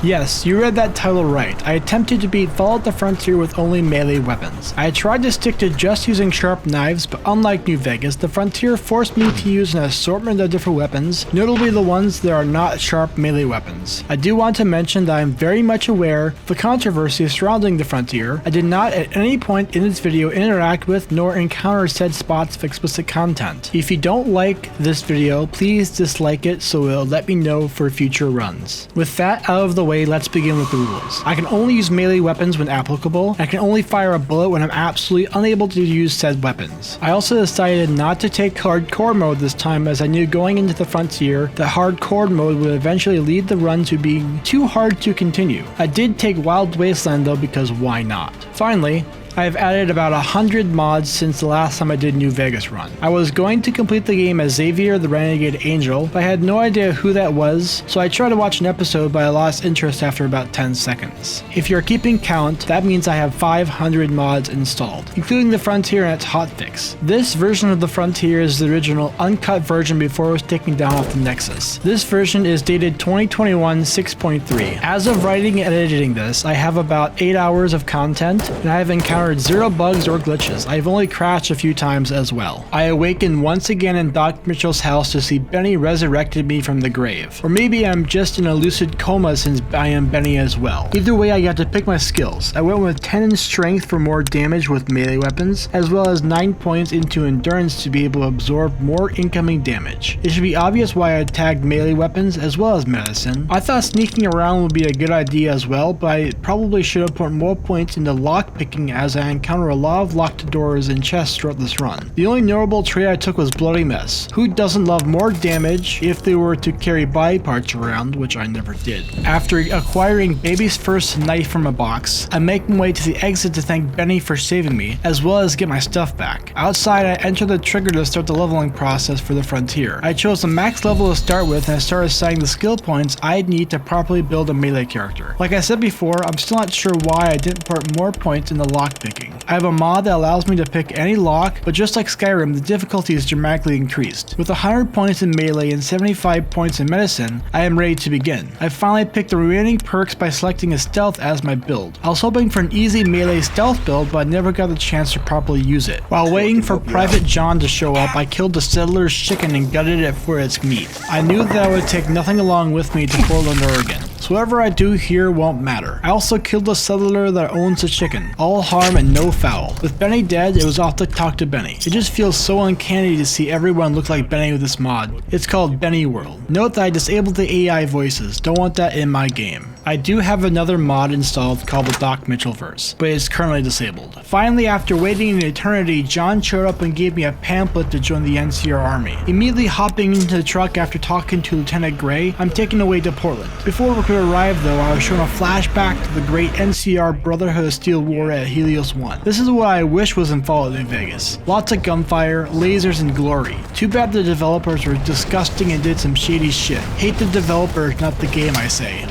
Yes, you read that title right. I attempted to beat Fall at the Frontier with only melee weapons. I tried to stick to just using sharp knives, but unlike New Vegas, the Frontier forced me to use an assortment of different weapons, notably the ones that are not sharp melee weapons. I do want to mention that I am very much aware of the controversy surrounding the Frontier. I did not at any point in this video interact with nor encounter said spots of explicit content. If you don't like this video, please dislike it so it'll let me know for future runs. With that out of the way, let's begin with the rules. I can only use melee weapons when applicable. I can only fire a bullet when I'm absolutely unable to use said weapons. I also decided not to take hardcore mode this time, as I knew going into the Frontier that hardcore mode would eventually lead the run to being too hard to continue. I did take Wild Wasteland though, because why not? Finally, I have added about 100 mods since the last time I did New Vegas run. I was going to complete the game as Xavier the Renegade Angel, but I had no idea who that was, so I tried to watch an episode but I lost interest after about 10 seconds. If you're keeping count, that means I have 500 mods installed, including the Frontier and its hotfix. This version of the Frontier is the original uncut version before it was taken down off the Nexus. This version is dated 2021 6.3. As of writing and editing this, I have about 8 hours of content, and I have encountered zero bugs or glitches. I've only crashed a few times as well. I awakened once again in Doc Mitchell's house to see Benny resurrected me from the grave. Or maybe I'm just in a lucid coma since I am Benny as well. Either way, I got to pick my skills. I went with 10 in strength for more damage with melee weapons, as well as 9 points into endurance to be able to absorb more incoming damage. It should be obvious why I tagged melee weapons as well as medicine. I thought sneaking around would be a good idea as well, but I probably should have put more points into lockpicking, as I encounter a lot of locked doors and chests throughout this run. The only notable trait I took was Bloody Mess. Who doesn't love more damage if they were to carry body parts around, which I never did. After acquiring baby's first knife from a box, I make my way to the exit to thank Benny for saving me, as well as get my stuff back. Outside, I enter the trigger to start the leveling process for the Frontier. I chose the max level to start with, and I started assigning the skill points I'd need to properly build a melee character. Like I said before, I'm still not sure why I didn't put more points in the lockpicking. I have a mod that allows me to pick any lock, but just like Skyrim, the difficulty is dramatically increased. With 100 points in melee and 75 points in medicine, I am ready to begin. I finally picked the remaining perks by selecting a stealth as my build. I was hoping for an easy melee stealth build, but I never got the chance to properly use it. While waiting for Private John to show up, I killed the settler's chicken and gutted it for its meat. I knew that I would take nothing along with me to Portland, Oregon, so whatever I do here won't matter. I also killed the settler that owns the chicken. All harm and no foul. With Benny dead, it was off to talk to Benny. It just feels so uncanny to see everyone look like Benny with this mod. It's called Benny World. Note that I disabled the AI voices. Don't want that in my game. I do have another mod installed called the Doc Mitchell verse, but it's currently disabled. Finally, after waiting an eternity, John showed up and gave me a pamphlet to join the NCR army. Immediately hopping into the truck after talking to Lieutenant Gray, I'm taken away to Portland. Before we could arrive though, I was shown a flashback to the great NCR Brotherhood of Steel War at Helios 1. This is what I wish was in Fallout New Vegas. Lots of gunfire, lasers, and glory. Too bad the developers were disgusting and did some shady shit. Hate the developers, not the game, I say.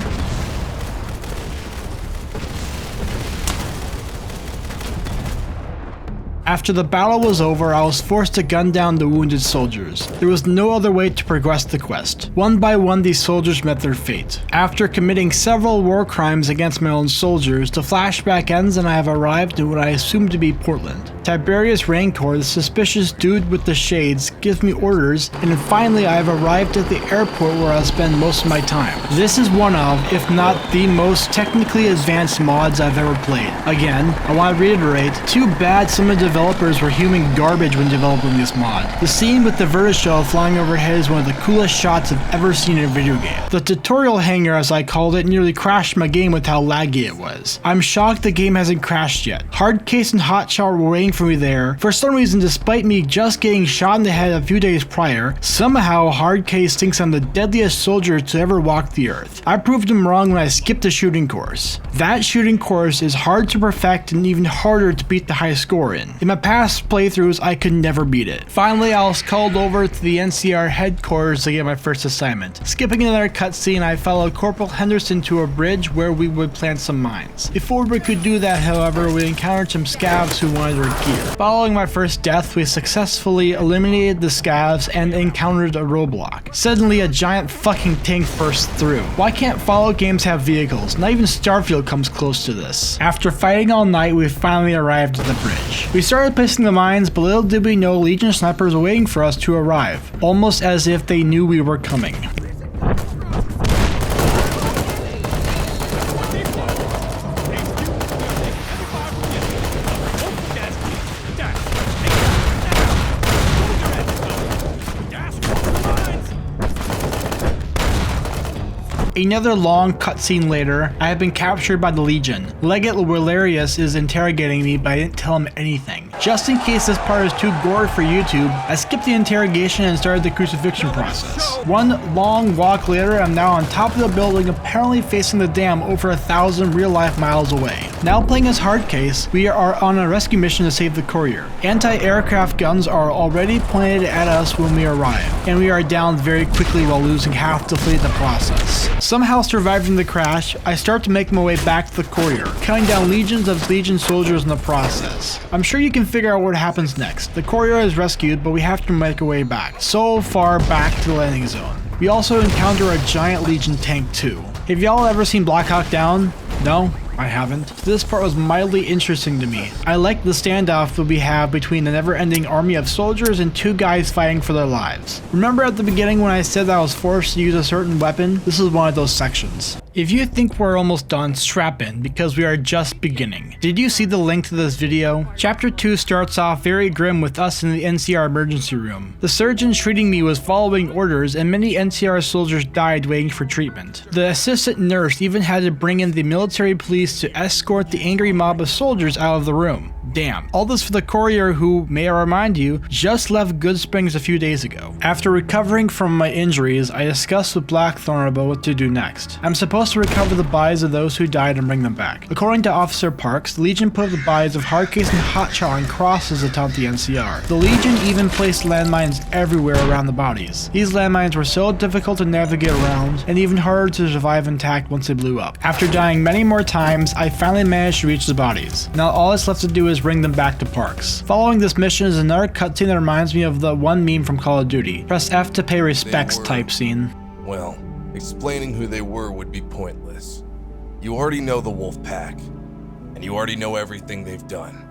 After the battle was over, I was forced to gun down the wounded soldiers. There was no other way to progress the quest. One by one, these soldiers met their fate. After committing several war crimes against my own soldiers, the flashback ends and I have arrived in what I assume to be Portland. Tiberius Rancor, the suspicious dude with the shades, gives me orders, and then finally I have arrived at the airport where I'll spend most of my time. This is one of, if not the most technically advanced mods I've ever played. Again, I want to reiterate, too bad some of the developers were human garbage when developing this mod. The scene with the vertishell flying overhead is one of the coolest shots I've ever seen in a video game. The tutorial hangar, as I called it, nearly crashed my game with how laggy it was. I'm shocked the game hasn't crashed yet. Hardcase and Hotshot were waiting for me there. For some reason, despite me just getting shot in the head a few days prior, somehow Hardcase thinks I'm the deadliest soldier to ever walk the earth. I proved him wrong when I skipped the shooting course. That shooting course is hard to perfect and even harder to beat the high score in. It In my past playthroughs, I could never beat it. Finally, I was called over to the NCR headquarters to get my first assignment. Skipping another cutscene, I followed Corporal Henderson to a bridge where we would plant some mines. Before we could do that, however, we encountered some scavs who wanted our gear. Following my first death, we successfully eliminated the scavs and encountered a roadblock. Suddenly, a giant fucking tank burst through. Why can't Fallout games have vehicles? Not even Starfield comes close to this. After fighting all night, we finally arrived at the bridge. We started placing the mines, but little did we know Legion snipers were waiting for us to arrive, almost as if they knew we were coming. Another long cutscene later, I have been captured by the Legion. Legate Valerius is interrogating me, but I didn't tell him anything. Just in case this part is too gory for YouTube, I skipped the interrogation and started the crucifixion process. One long walk later, I'm now on top of the building, apparently facing the dam over 1,000 real-life miles away. Now playing as hard case, we are on a rescue mission to save the courier. Anti-aircraft guns are already pointed at us when we arrive, and we are down very quickly while losing half the fleet in the process. Somehow surviving the crash, I start to make my way back to the courier, cutting down legions of Legion soldiers in the process. I'm sure you can figure out what happens next. The courier is rescued, but we have to make our way back, so far back to the landing zone. We also encounter a giant Legion tank too. Have y'all ever seen Black Hawk Down? No? I haven't. This part was mildly interesting to me. I liked the standoff that we have between the never-ending army of soldiers and two guys fighting for their lives. Remember at the beginning when I said that I was forced to use a certain weapon? This is one of those sections. If you think we're almost done, strap in, because we are just beginning. Did you see the link to this video? Chapter 2 starts off very grim with us in the NCR emergency room. The surgeon treating me was following orders, and many NCR soldiers died waiting for treatment. The assistant nurse even had to bring in the military police to escort the angry mob of soldiers out of the room. Damn. All this for the courier who, may I remind you, just left Good Springs a few days ago. After recovering from my injuries, I discussed with Blackthorn about what to do next. I'm supposed to recover the bodies of those who died and bring them back. According to Officer Parks, the Legion put the bodies of Hardcase and Hotshot on crosses atop the NCR. The Legion even placed landmines everywhere around the bodies. These landmines were so difficult to navigate around, and even harder to survive intact once they blew up. After dying many more times, I finally managed to reach the bodies. Now all that's left to do is bring them back to Parks. Following this mission is another cutscene that reminds me of the one meme from Call of Duty. Press F to pay respects type scene. Well, explaining who they were would be pointless. You already know the Wolf Pack, and you already know everything they've done.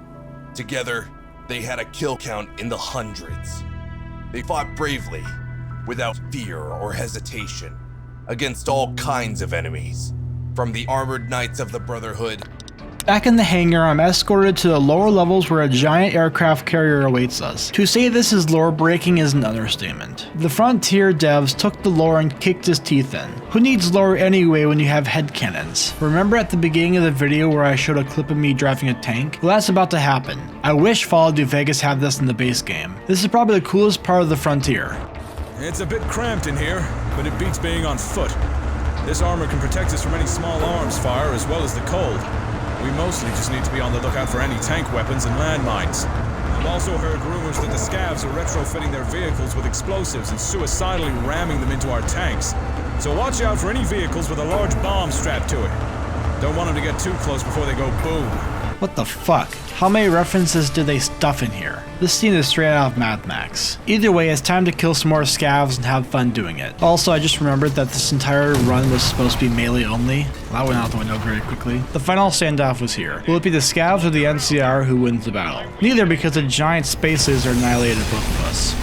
Together, they had a kill count in the hundreds. They fought bravely, without fear or hesitation, against all kinds of enemies, from the armored knights of the Brotherhood. Back in the hangar, I'm escorted to the lower levels where a giant aircraft carrier awaits us. To say this is lore breaking is an understatement. The Frontier devs took the lore and kicked his teeth in. Who needs lore anyway when you have headcannons? Remember at the beginning of the video where I showed a clip of me driving a tank? Well, that's about to happen. I wish Fallout New Vegas had this in the base game. This is probably the coolest part of the Frontier. It's a bit cramped in here, but it beats being on foot. This armor can protect us from any small arms fire as well as the cold. We mostly just need to be on the lookout for any tank weapons and landmines. I've also heard rumors that the scavs are retrofitting their vehicles with explosives and suicidally ramming them into our tanks. So watch out for any vehicles with a large bomb strapped to it. Don't want them to get too close before they go boom. What the fuck? How many references did they stuff in here? This scene is straight out of Mad Max. Either way, it's time to kill some more scavs and have fun doing it. Also, I just remembered that this entire run was supposed to be melee only. That went out the window very quickly. The final standoff was here. Will it be the scavs or the NCR who wins the battle? Neither, because the giant spaces are annihilated both of us.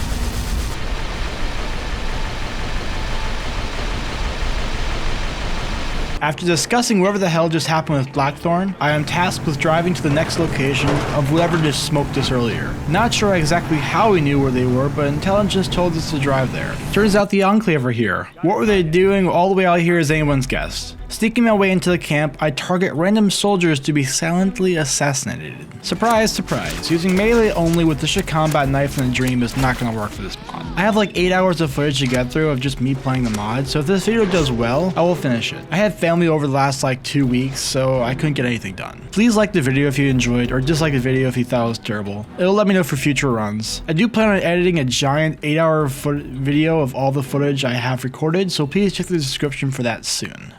After discussing whatever the hell just happened with Blackthorn, I am tasked with driving to the next location of whatever just smoked us earlier. Not sure exactly how we knew where they were, but intelligence told us to drive there. Turns out the Enclave are here. What were they doing all the way out here is anyone's guess. Sneaking my way into the camp, I target random soldiers to be silently assassinated. Surprise, surprise, using melee only with the shit combat knife in the dream is not gonna work for this mod. I have like 8 hours of footage to get through of just me playing the mod, so if this video does well, I will finish it. I had family family over the last like 2 weeks, so I couldn't get anything done. Please like the video if you enjoyed, or dislike the video if you thought it was terrible. It'll let me know for future runs. I do plan on editing a giant 8-hour video of all the footage I have recorded, so please check the description for that soon.